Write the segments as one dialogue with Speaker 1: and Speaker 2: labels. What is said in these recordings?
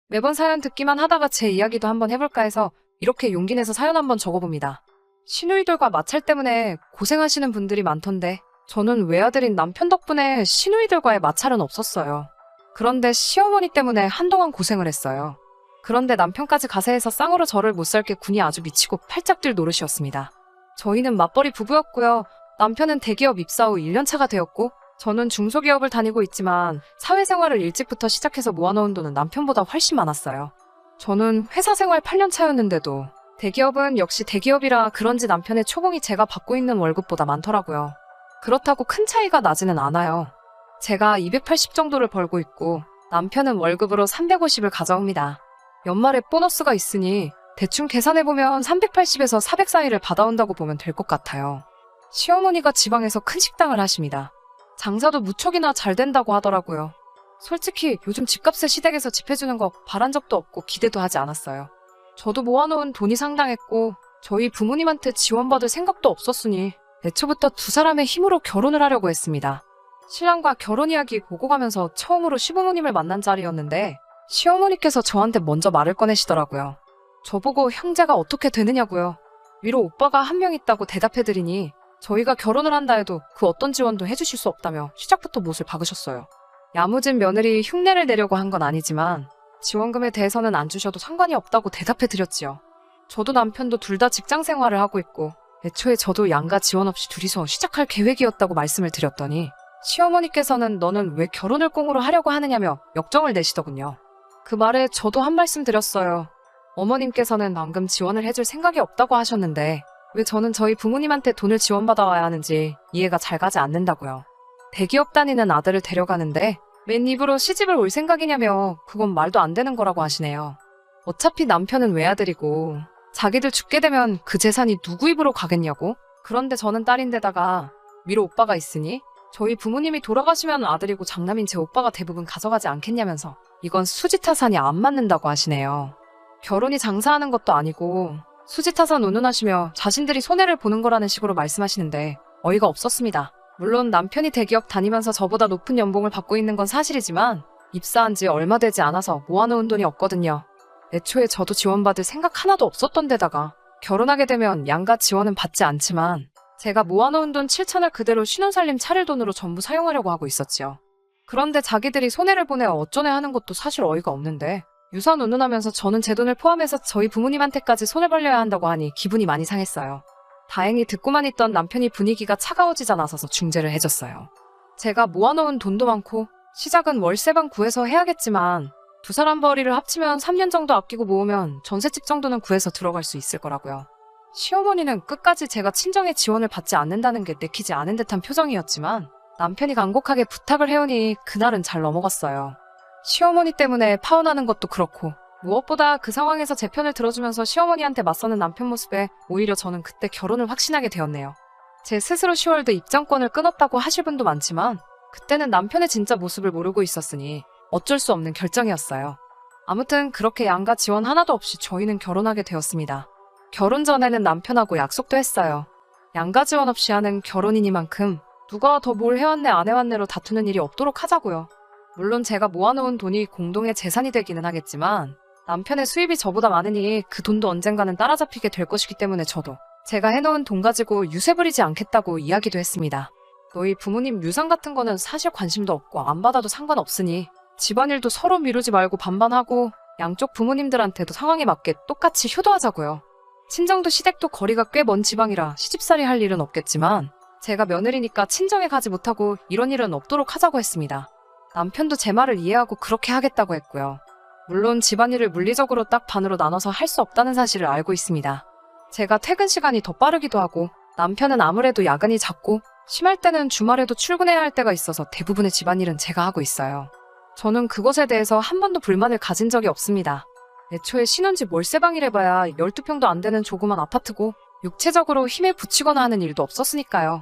Speaker 1: 매번 사연 듣기만 하다가 제 이야기도 한번 해볼까 해서 이렇게 용기 내서 사연 한번 적어봅니다. 시누이들과 마찰 때문에 고생하시는 분들이 많던데 저는 외아들인 남편 덕분에 시누이들과의 마찰은 없었어요. 그런데 시어머니 때문에 한동안 고생을 했어요. 그런데 남편까지 가세해서 쌍으로 저를 못 살게 군이 아주 미치고 팔짝 뛸 노릇이었습니다. 저희는 맞벌이 부부였고요. 남편은 대기업 입사 후 1년차가 되었고 저는 중소기업을 다니고 있지만 사회생활을 일찍부터 시작해서 모아놓은 돈은 남편보다 훨씬 많았어요. 저는 회사 생활 8년 차였는데도 대기업은 역시 대기업이라 그런지 남편의 초봉이 제가 받고 있는 월급보다 많더라고요. 그렇다고 큰 차이가 나지는 않아요. 제가 280 정도를 벌고 있고 남편은 월급으로 350을 가져옵니다. 연말에 보너스가 있으니 대충 계산해보면 380에서 400 사이를 받아온다고 보면 될 것 같아요. 시어머니가 지방에서 큰 식당을 하십니다. 장사도 무척이나 잘 된다고 하더라고요. 솔직히 요즘 집값의 시댁에서 집 해주는 거 바란 적도 없고 기대도 하지 않았어요. 저도 모아놓은 돈이 상당했고 저희 부모님한테 지원받을 생각도 없었으니 애초부터 두 사람의 힘으로 결혼을 하려고 했습니다. 신랑과 결혼 이야기 보고 가면서 처음으로 시부모님을 만난 자리였는데 시어머니께서 저한테 먼저 말을 꺼내시더라고요. 저보고 형제가 어떻게 되느냐고요. 위로 오빠가 한 명 있다고 대답해드리니 저희가 결혼을 한다 해도 그 어떤 지원도 해주실 수 없다며 시작부터 못을 박으셨어요. 야무진 며느리 흉내를 내려고 한 건 아니지만 지원금에 대해서는 안 주셔도 상관이 없다고 대답해드렸지요. 저도 남편도 둘 다 직장 생활을 하고 있고 애초에 저도 양가 지원 없이 둘이서 시작할 계획이었다고 말씀을 드렸더니 시어머니께서는 너는 왜 결혼을 꽁으로 하려고 하느냐며 역정을 내시더군요. 그 말에 저도 한 말씀 드렸어요. 어머님께서는 방금 지원을 해줄 생각이 없다고 하셨는데 왜 저는 저희 부모님한테 돈을 지원받아와야 하는지 이해가 잘 가지 않는다고요. 대기업 다니는 아들을 데려가는데 맨 입으로 시집을 올 생각이냐며 그건 말도 안 되는 거라고 하시네요. 어차피 남편은 외아들이고 자기들 죽게 되면 그 재산이 누구 입으로 가겠냐고? 그런데 저는 딸인데다가 위로 오빠가 있으니 저희 부모님이 돌아가시면 아들이고 장남인 제 오빠가 대부분 가져가지 않겠냐면서 이건 수지타산이 안 맞는다고 하시네요. 결혼이 장사하는 것도 아니고 수지타산 운운하시며 자신들이 손해를 보는 거라는 식으로 말씀하시는데 어이가 없었습니다. 물론 남편이 대기업 다니면서 저보다 높은 연봉을 받고 있는 건 사실이지만 입사한 지 얼마 되지 않아서 모아놓은 돈이 없거든요. 애초에 저도 지원받을 생각 하나도 없었던 데다가 결혼하게 되면 양가 지원은 받지 않지만 제가 모아놓은 돈 7천을 그대로 신혼살림 차릴 돈으로 전부 사용하려고 하고 있었지요. 그런데 자기들이 손해를 보내 어쩌네 하는 것도 사실 어이가 없는데 유산 운운하면서 저는 제 돈을 포함해서 저희 부모님한테까지 손을 벌려야 한다고 하니 기분이 많이 상했어요. 다행히 듣고만 있던 남편이 분위기가 차가워지자 나서서 중재를 해줬어요. 제가 모아놓은 돈도 많고 시작은 월세방 구해서 해야겠지만 두 사람 벌이를 합치면 3년 정도 아끼고 모으면 전셋집 정도는 구해서 들어갈 수 있을 거라고요. 시어머니는 끝까지 제가 친정의 지원을 받지 않는다는 게 내키지 않은 듯한 표정이었지만 남편이 간곡하게 부탁을 해오니 그날은 잘 넘어갔어요. 시어머니 때문에 파혼하는 것도 그렇고 무엇보다 그 상황에서 제 편을 들어주면서 시어머니한테 맞서는 남편 모습에 오히려 저는 그때 결혼을 확신하게 되었네요. 제 스스로 10월도 입장권을 끊었다고 하실 분도 많지만 그때는 남편의 진짜 모습을 모르고 있었으니 어쩔 수 없는 결정이었어요. 아무튼 그렇게 양가 지원 하나도 없이 저희는 결혼하게 되었습니다. 결혼 전에는 남편하고 약속도 했어요. 양가 지원 없이 하는 결혼이니만큼 누가 더 뭘 해왔네 안 해왔네로 다투는 일이 없도록 하자고요. 물론 제가 모아놓은 돈이 공동의 재산이 되기는 하겠지만 남편의 수입이 저보다 많으니 그 돈도 언젠가는 따라잡히게 될 것이기 때문에 저도 제가 해놓은 돈 가지고 유세 부리지 않겠다고 이야기도 했습니다. 너희 부모님 유산 같은 거는 사실 관심도 없고 안 받아도 상관없으니 집안일도 서로 미루지 말고 반반하고 양쪽 부모님들한테도 상황에 맞게 똑같이 효도하자고요. 친정도 시댁도 거리가 꽤 먼 지방이라 시집살이 할 일은 없겠지만 제가 며느리니까 친정에 가지 못하고 이런 일은 없도록 하자고 했습니다. 남편도 제 말을 이해하고 그렇게 하겠다고 했고요. 물론 집안일을 물리적으로 딱 반으로 나눠서 할 수 없다는 사실을 알고 있습니다. 제가 퇴근 시간이 더 빠르기도 하고 남편은 아무래도 야근이 잦고 심할 때는 주말에도 출근해야 할 때가 있어서 대부분의 집안일은 제가 하고 있어요. 저는 그것에 대해서 한 번도 불만을 가진 적이 없습니다. 애초에 신혼집 월세방이래봐야 12평도 안 되는 조그만 아파트고 육체적으로 힘에 부치거나 하는 일도 없었으니까요.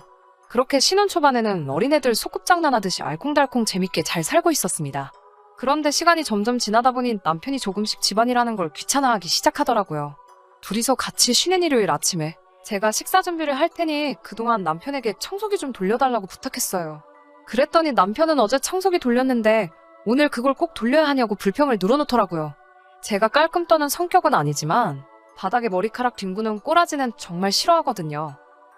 Speaker 1: 그렇게 신혼 초반에는 어린애들 소꿉장난하듯이 알콩달콩 재밌게 잘 살고 있었습니다. 그런데 시간이 점점 지나다 보니 남편이 조금씩 집안일 하는 걸 귀찮아하기 시작하더라고요. 둘이서 같이 쉬는 일요일 아침에 제가 식사 준비를 할 테니 그동안 남편에게 청소기 좀 돌려달라고 부탁했어요. 그랬더니 남편은 어제 청소기 돌렸는데 오늘 그걸 꼭 돌려야 하냐고 불평을 늘어놓더라고요. 제가 깔끔 떠는 성격은 아니지만 바닥에 머리카락 뒹구는 꼬라지는 정말 싫어하거든요.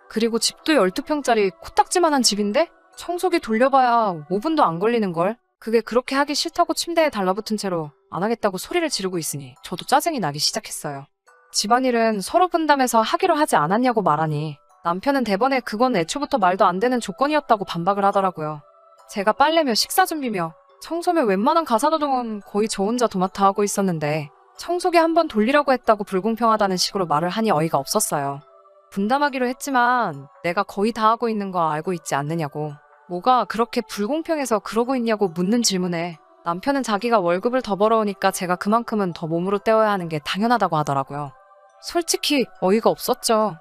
Speaker 1: 그리고 집도 12평짜리 코딱지만한 집인데 청소기 돌려봐야 5분도 안 걸리는걸. 그게 그렇게 하기 싫다고 침대에 달라붙은 채로 안 하겠다고 소리를 지르고 있으니 저도 짜증이 나기 시작했어요. 집안일은 서로 분담해서 하기로 하지 않았냐고 말하니 남편은 대번에 그건 애초부터 말도 안 되는 조건이었다고 반박을 하더라고요. 제가 빨래며 식사 준비며 청소며 웬만한 가사노동은 거의 저 혼자 도맡아 하고 있었는데 청소기 한번 돌리라고 했다고 불공평하다는 식으로 말을 하니 어이가 없었어요. 분담하기로 했지만 내가 거의 다 하고 있는 거 알고 있지 않느냐고. 뭐가 그렇게 불공평해서 그러고 있냐고 묻는 질문에 남편은 자기가 월급을 더 벌어오니까 제가 그만큼은 더 몸으로 때워야 하는 게 당연하다고 하더라고요. 솔직히 어이가 없었죠.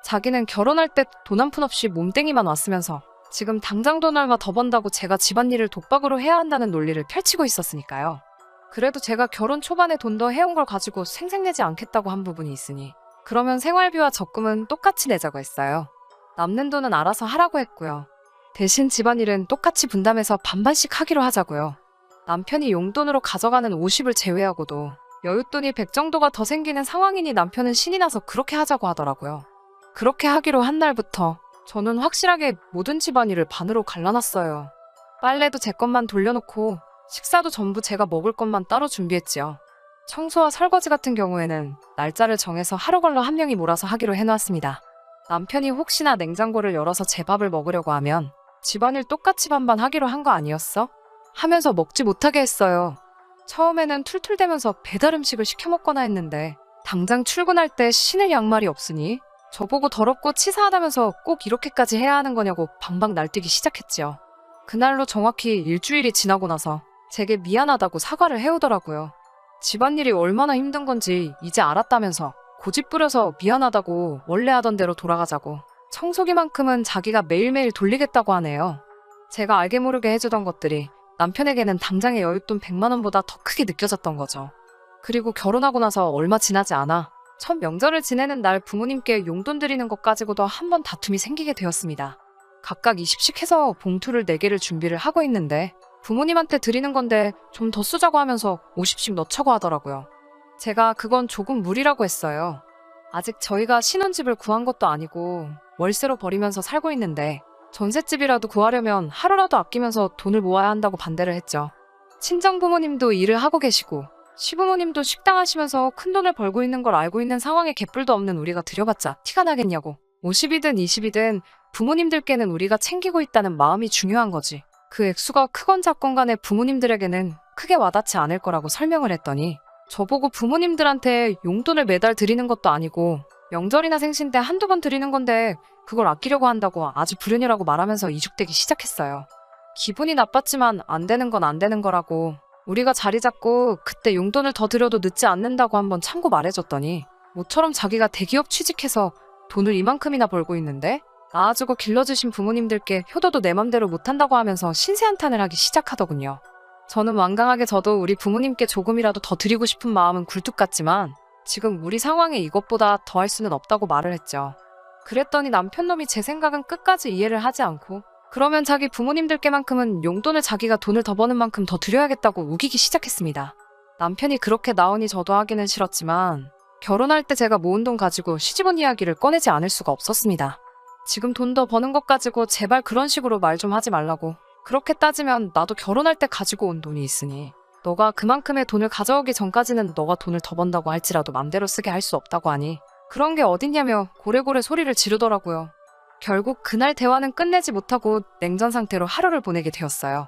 Speaker 1: 자기는 결혼할 때 돈 한 푼 없이 몸땡이만 왔으면서 지금 당장 돈 얼마 더 번다고 제가 집안일을 독박으로 해야 한다는 논리를 펼치고 있었으니까요. 그래도 제가 결혼 초반에 돈 더 해온 걸 가지고 생색내지 않겠다고 한 부분이 있으니 그러면 생활비와 적금은 똑같이 내자고 했어요. 남는 돈은 알아서 하라고 했고요. 대신 집안일은 똑같이 분담해서 반반씩 하기로 하자고요. 남편이 용돈으로 가져가는 50을 제외하고도 여윳돈이 100 정도가 더 생기는 상황이니 남편은 신이 나서 그렇게 하자고 하더라고요. 그렇게 하기로 한 날부터 저는 확실하게 모든 집안일을 반으로 갈라놨어요. 빨래도 제 것만 돌려놓고 식사도 전부 제가 먹을 것만 따로 준비했지요. 청소와 설거지 같은 경우에는 날짜를 정해서 하루 걸러 한 명이 몰아서 하기로 해놓았습니다. 남편이 혹시나 냉장고를 열어서 제 밥을 먹으려고 하면 집안일 똑같이 반반 하기로 한 거 아니었어? 하면서 먹지 못하게 했어요. 처음에는 툴툴대면서 배달 음식을 시켜 먹거나 했는데 당장 출근할 때 신을 양말이 없으니 저보고 더럽고 치사하다면서 꼭 이렇게까지 해야 하는 거냐고 방방 날뛰기 시작했지요. 그날로 정확히 일주일이 지나고 나서 제게 미안하다고 사과를 해오더라고요. 집안일이 얼마나 힘든 건지 이제 알았다면서 고집 부려서 미안하다고 원래 하던 대로 돌아가자고 청소기만큼은 자기가 매일매일 돌리겠다고 하네요. 제가 알게 모르게 해주던 것들이 남편에게는 당장의 여윳돈 100만 원보다 더 크게 느껴졌던 거죠. 그리고 결혼하고 나서 얼마 지나지 않아 첫 명절을 지내는 날 부모님께 용돈 드리는 것 가지고도 한 번 다툼이 생기게 되었습니다. 각각 20씩 해서 봉투를 4개를 준비를 하고 있는데 부모님한테 드리는 건데 좀 더 쓰자고 하면서 50씩 넣자고 하더라고요. 제가 그건 조금 무리라고 했어요. 아직 저희가 신혼집을 구한 것도 아니고 월세로 버리면서 살고 있는데 전셋집이라도 구하려면 하루라도 아끼면서 돈을 모아야 한다고 반대를 했죠. 친정 부모님도 일을 하고 계시고 시부모님도 식당 하시면서 큰돈을 벌고 있는 걸 알고 있는 상황에 개뿔도 없는 우리가 들여봤자 티가 나겠냐고. 50이든 20이든 부모님들께는 우리가 챙기고 있다는 마음이 중요한 거지. 그 액수가 크건 작건 간에 부모님들에게는 크게 와닿지 않을 거라고 설명을 했더니 저보고 부모님들한테 용돈을 매달 드리는 것도 아니고 명절이나 생신 때 한두 번 드리는 건데 그걸 아끼려고 한다고 아주 불효녀라고 말하면서 이죽대기 시작했어요. 기분이 나빴지만 안 되는 건 안 되는 거라고 우리가 자리 잡고 그때 용돈을 더 드려도 늦지 않는다고 한번 참고 말해줬더니 모처럼 자기가 대기업 취직해서 돈을 이만큼이나 벌고 있는데 낳아주고 길러주신 부모님들께 효도도 내 맘대로 못한다고 하면서 신세한탄을 하기 시작하더군요. 저는 완강하게 저도 우리 부모님께 조금이라도 더 드리고 싶은 마음은 굴뚝 같지만 지금 우리 상황에 이것보다 더 할 수는 없다고 말을 했죠. 그랬더니 남편놈이 제 생각은 끝까지 이해를 하지 않고 그러면 자기 부모님들께만큼은 용돈을 자기가 돈을 더 버는 만큼 더 드려야겠다고 우기기 시작했습니다. 남편이 그렇게 나오니 저도 하기는 싫었지만 결혼할 때 제가 모은 돈 가지고 시집온 이야기를 꺼내지 않을 수가 없었습니다. 지금 돈 더 버는 것 가지고 제발 그런 식으로 말 좀 하지 말라고. 그렇게 따지면 나도 결혼할 때 가지고 온 돈이 있으니 너가 그만큼의 돈을 가져오기 전까지는 너가 돈을 더 번다고 할지라도 맘대로 쓰게 할 수 없다고 하니 그런 게 어딨냐며 고래고래 소리를 지르더라고요. 결국 그날 대화는 끝내지 못하고 냉전 상태로 하루를 보내게 되었어요.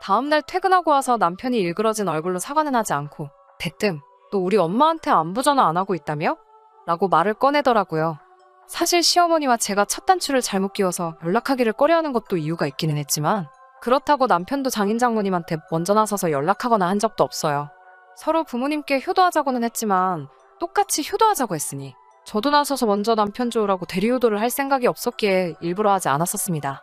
Speaker 1: 다음날 퇴근하고 와서 남편이 일그러진 얼굴로 사과는 하지 않고 대뜸 너 우리 엄마한테 안부 전화 안 하고 있다며? 라고 말을 꺼내더라고요. 사실 시어머니와 제가 첫 단추를 잘못 끼워서 연락하기를 꺼려하는 것도 이유가 있기는 했지만 그렇다고 남편도 장인 장모님한테 먼저 나서서 연락하거나 한 적도 없어요. 서로 부모님께 효도하자고는 했지만 똑같이 효도하자고 했으니 저도 나서서 먼저 남편 좋으라고 대리효도를 할 생각이 없었기에 일부러 하지 않았었습니다.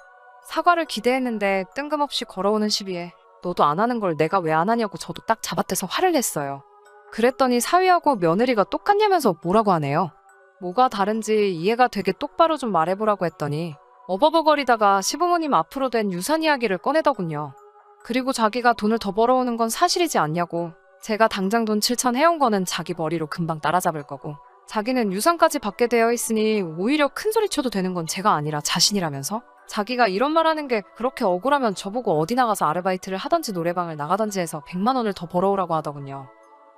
Speaker 1: 사과를 기대했는데 뜬금없이 걸어오는 시비에 너도 안 하는 걸 내가 왜 안 하냐고 저도 딱 잡아떼서 화를 냈어요. 그랬더니 사위하고 며느리가 똑같냐면서 뭐라고 하네요. 뭐가 다른지 이해가 되게 똑바로 좀 말해보라고 했더니 어버버거리다가 시부모님 앞으로 된 유산 이야기를 꺼내더군요. 그리고 자기가 돈을 더 벌어오는 건 사실이지 않냐고 제가 당장 돈 7천 해온 거는 자기 머리로 금방 따라잡을 거고, 자기는 유산까지 받게 되어 있으니 오히려 큰 소리 쳐도 되는 건 제가 아니라 자신이라면서? 자기가 이런 말 하는 게 그렇게 억울하면 저보고 어디 나가서 아르바이트를 하던지 노래방을 나가던지 해서 100만 원을 더 벌어오라고 하더군요.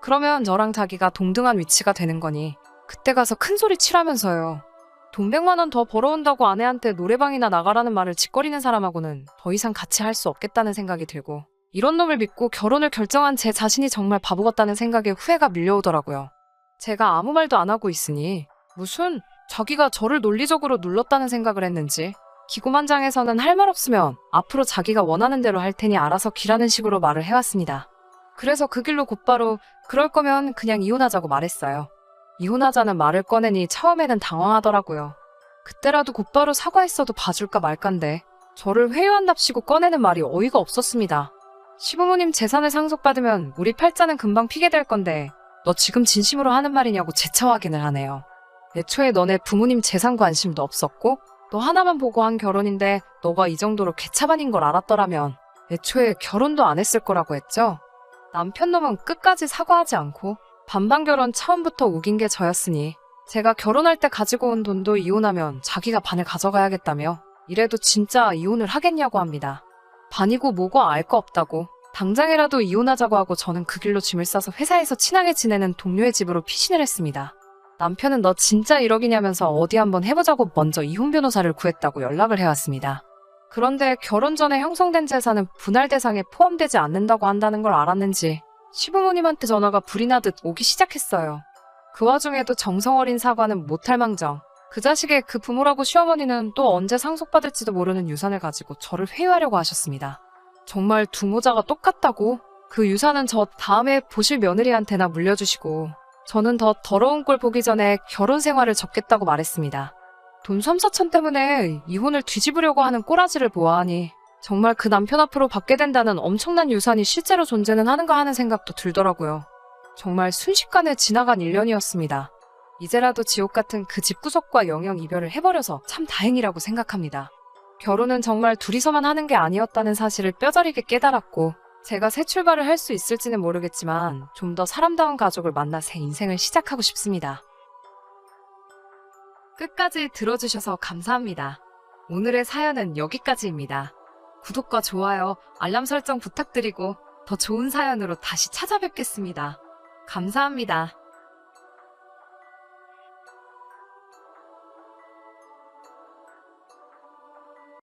Speaker 1: 그러면 저랑 자기가 동등한 위치가 되는 거니 그때 가서 큰 소리 치라면서요. 돈 100만 원 더 벌어온다고 아내한테 노래방이나 나가라는 말을 짓거리는 사람하고는 더 이상 같이 할 수 없겠다는 생각이 들고, 이런 놈을 믿고 결혼을 결정한 제 자신이 정말 바보 같다는 생각에 후회가 밀려오더라고요. 제가 아무 말도 안 하고 있으니 무슨 자기가 저를 논리적으로 눌렀다는 생각을 했는지, 기고만장해서는 할 말 없으면 앞으로 자기가 원하는 대로 할 테니 알아서 기라는 식으로 말을 해왔습니다. 그래서 그 길로 곧바로 그럴 거면 그냥 이혼하자고 말했어요. 이혼하자는 말을 꺼내니 처음에는 당황하더라고요. 그때라도 곧바로 사과했어도 봐줄까 말까인데 저를 회유한답시고 꺼내는 말이 어이가 없었습니다. 시부모님 재산을 상속받으면 우리 팔자는 금방 피게 될 건데 너 지금 진심으로 하는 말이냐고 재차 확인을 하네요. 애초에 너네 부모님 재산 관심도 없었고 너 하나만 보고 한 결혼인데 너가 이 정도로 개차반인 걸 알았더라면 애초에 결혼도 안 했을 거라고 했죠. 남편 놈은 끝까지 사과하지 않고 반반 결혼 처음부터 우긴 게 저였으니 제가 결혼할 때 가지고 온 돈도 이혼하면 자기가 반을 가져가야겠다며 이래도 진짜 이혼을 하겠냐고 합니다. 반이고 뭐고 알 거 없다고 당장이라도 이혼하자고 하고 저는 그 길로 짐을 싸서 회사에서 친하게 지내는 동료의 집으로 피신을 했습니다. 남편은 너 진짜 1억이냐면서 어디 한번 해보자고 먼저 이혼 변호사를 구했다고 연락을 해왔습니다. 그런데 결혼 전에 형성된 재산은 분할 대상에 포함되지 않는다고 한다는 걸 알았는지 시부모님한테 전화가 불이 나듯 오기 시작했어요. 그 와중에도 정성 어린 사과는 못할 망정. 그 자식의 그 부모라고 시어머니는 또 언제 상속받을지도 모르는 유산을 가지고 저를 회유하려고 하셨습니다. 정말 두 모자가 똑같다고? 그 유산은 저 다음에 보실 며느리한테나 물려주시고 저는 더 더러운 꼴 보기 전에 결혼 생활을 접겠다고 말했습니다. 돈 3, 4천 때문에 이혼을 뒤집으려고 하는 꼬라지를 보아하니 정말 그 남편 앞으로 받게 된다는 엄청난 유산이 실제로 존재는 하는가 하는 생각도 들더라고요. 정말 순식간에 지나간 1년이었습니다. 이제라도 지옥 같은 그 집구석과 영영 이별을 해버려서 참 다행이라고 생각합니다. 결혼은 정말 둘이서만 하는 게 아니었다는 사실을 뼈저리게 깨달았고 제가 새 출발을 할 수 있을지는 모르겠지만 좀 더 사람다운 가족을 만나 새 인생을 시작하고 싶습니다. 끝까지 들어주셔서 감사합니다. 오늘의 사연은 여기까지입니다. 구독과 좋아요, 알람 설정 부탁드리고 더 좋은 사연으로 다시 찾아뵙겠습니다. 감사합니다.